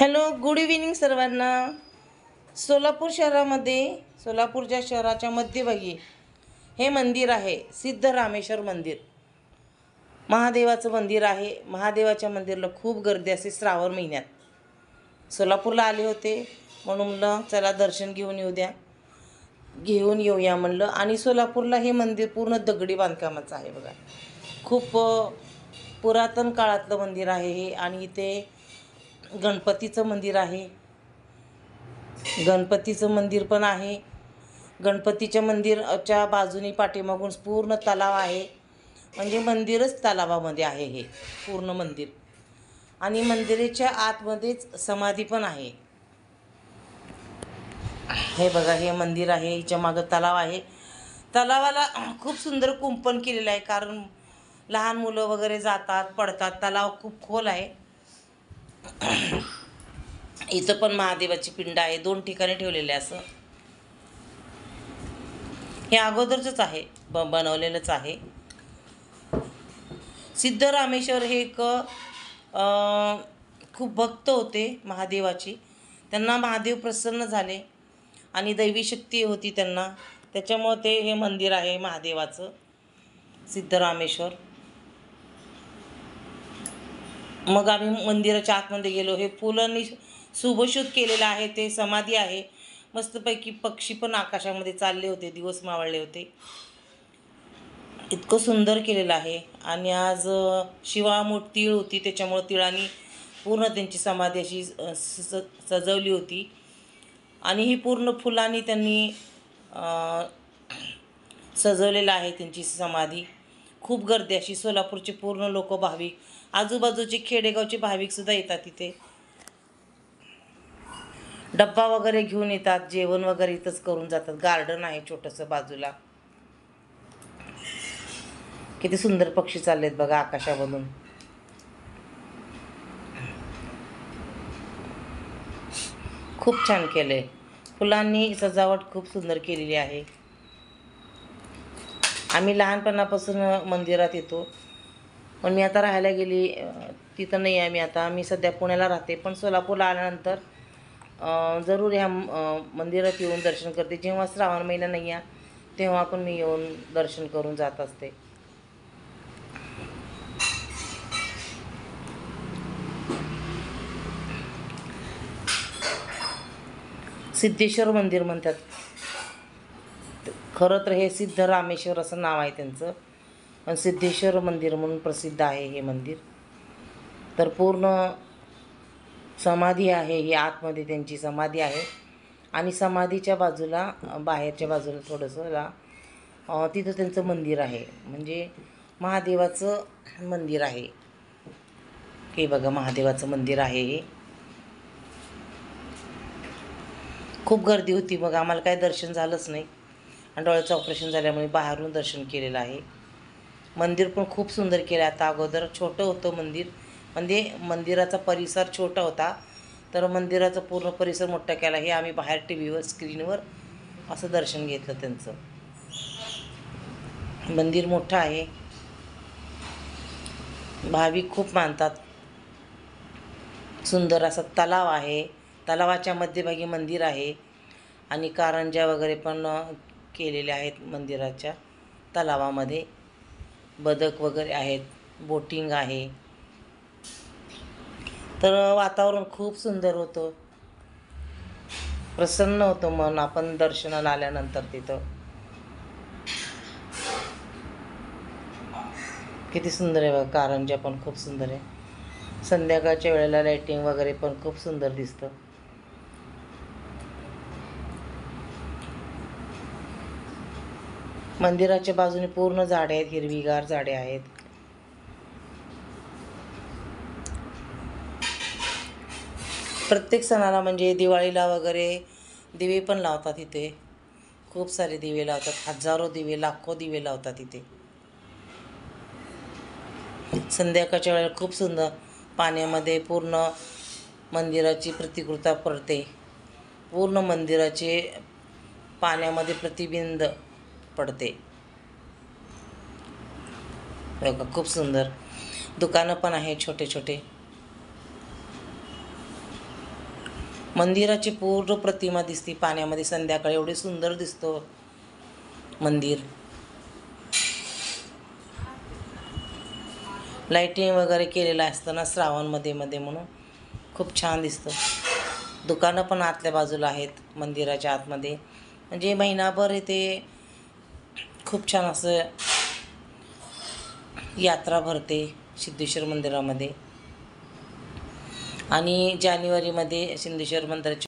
Hello, good evening सर्वांना. सोलापूरच्या शहराच्या मध्यभागी हे मंदिर आहे, सिद्धरामेश्वर मंदिर. महादेवाचं मंदिर आहे. महादेवाच्या मंदिराला खूप गर्दी असते श्रावण महिन्यात. सोलापूरला आले होते म्हणून म्हणलं चला दर्शन घेऊन येऊया म्हणलं. आणि सोलापूरला हे मंदिर पूर्ण दगडी बांधकामाचं आहे बघा. खूप पुरातन काळातलं मंदिर आहे हे. आणि इथे गणपतीचं मंदिर आहे. गणपतीचं मंदिर पण आहे. गणपतीच्या मंदिराच्या बाजूनी पाठीमागून पूर्ण तलाव आहे. म्हणजे मंदिरच तलावामध्ये आहे हे पूर्ण मंदिर. आणि मंदिराच्या आतमध्येच समाधी पण आहे. हे बघा, हे मंदिर आहे. हिच्या मागं तलाव आहे. तलावाला खूप सुंदर कुंपण केलेलं आहे, कारण लहान मुलं वगैरे जातात, पडतात. तलाव खूप खोल आहे. इथं पण महादेवाची पिंड आहे. 2 ठिकाणी ठेवलेले असं. हे अगोदरच आहे, बनवलेलंच आहे. सिद्धरामेश्वर हे एक खूप भक्त होते महादेवाची. त्यांना महादेव प्रसन्न झाले आणि दैवी शक्ती होती त्यांना. त्याच्यामुळे ते हे मंदिर आहे महादेवाचं, सिद्धरामेश्वर. मग आम्ही मंदिराच्या आतमध्ये गेलो. हे फुलांनी सुभूषित केलेलं आहे. ते समाधी आहे. मस्तपैकी पक्षी पण आकाशामध्ये चालले होते, दिवस मावळले होते. इतकं सुंदर केलेलं आहे. आणि आज शिवामूठ तीळ होती, त्याच्यामुळं तिळांनी पूर्ण त्यांची समाधी अशी सजवली होती. आणि ही पूर्ण फुलांनी त्यांनी सजवलेलं आहे त्यांची समाधी. खूप गर्दी अशी. सोलापूरचे पूर्ण लोक, भाविक, आजूबाजूचे खेडेगावचे भाविकसुद्धा येतात तिथे. डब्बा वगैरे घेऊन येतात, जेवण वगैरे इथंच करून जातात. गार्डन आहे छोटंसं बाजूला. किती सुंदर पक्षी चाललेत बघा आकाशामधून. खूप छान केलंय. फुलांनी सजावट खूप सुंदर केलेली आहे. आम्ही लहानपणापासून मंदिरात येतो, पण मी आता राहायला गेली तिथं नाही आहे मी आता. मी सध्या पुण्याला राहते, पण सोलापूरला आल्यानंतर जरूर ह्या मंदिरात येऊन दर्शन करते. जेव्हा श्रावण महिना नाही आहे तेव्हा पण मी येऊन दर्शन करून जात असते. सिद्धेश्वर मंदिर म्हणतात. खरं तर हे सिद्धरामेश्वर असं नाव आहे त्यांचं, पण सिद्धेश्वर मंदिर म्हणून प्रसिद्ध आहे हे मंदिर. तर पूर्ण समाधी आहे ही. आतमध्ये त्यांची समाधी आहे. आणि समाधीच्या बाजूला, बाहेरच्या बाजूला थोडंसं तिथं त्यांचं मंदिर आहे. म्हणजे महादेवाचं मंदिर आहे हे बघा. महादेवाचं मंदिर आहे हे. खूप गर्दी होती, मग आम्हाला काही दर्शन झालंच नाही. आणि डोळ्याचं ऑपरेशन झाल्यामुळे बाहेरून दर्शन केलेलं आहे. मंदिर पण खूप सुंदर केलं. आता अगोदर छोटं होतं मंदिर, म्हणजे मंदिराचा परिसर छोटा होता, तर मंदिराचा पूर्ण परिसर मोठा केला. हे आम्ही बाहेर टीव्हीवर, स्क्रीनवर असं दर्शन घेतलं त्यांचं. मंदिर मोठं आहे. भाविक खूप मानतात. सुंदर असा तलाव आहे. तलावाच्या मध्यभागी मंदिर आहे. आणि कारंज्या वगैरे पण केलेल्या आहेत मंदिराच्या तलावामध्ये. बदक वगैरे आहेत. बोटिंग आहे. तर वातावरण खूप सुंदर होतं. प्रसन्न होतं मन आपण दर्शनाला आल्यानंतर. तिथं किती सुंदर आहे बघा. कारंज्या पण खूप सुंदर आहे. संध्याकाळच्या वेळेला लाईटिंग वगैरे पण खूप सुंदर दिसतं. मंदिराच्या बाजूने पूर्ण झाडे आहेत, हिरवीगार झाडे आहेत. प्रत्येक सणाला म्हणजे दिवाळीला वगैरे दिवे पण लावतात इथे. खूप सारे दिवे लावतात. हजारो दिवे, लाखो दिवे लावतात इथे. संध्याकाळच्या वेळेला खूप सुंदर पाण्यामध्ये पूर्ण मंदिराची प्रतिकृती पडते. पूर्ण मंदिराचे पाण्यामध्ये प्रतिबिंब पडते बघा. खूप सुंदर दुकानं पण आहे छोटे छोटे. मंदिराची पूर्ण प्रतिमा दिसते पाण्यामध्ये संध्याकाळी. एवढे सुंदर दिसतं मंदिर. लाईटिंग वगैरे केलेलं असतं ना श्रावणमध्ये मध्ये म्हणून खूप छान दिसतं. दुकानं पण आतल्या बाजूला आहेत मंदिराच्या आतमध्ये. म्हणजे महिनाभर इथे खूप छान असं यात्रा भरते सिद्धेश्वर मंदिरामध्ये. आणि जानेवारीमध्ये सिद्धेश्वर मंदिराची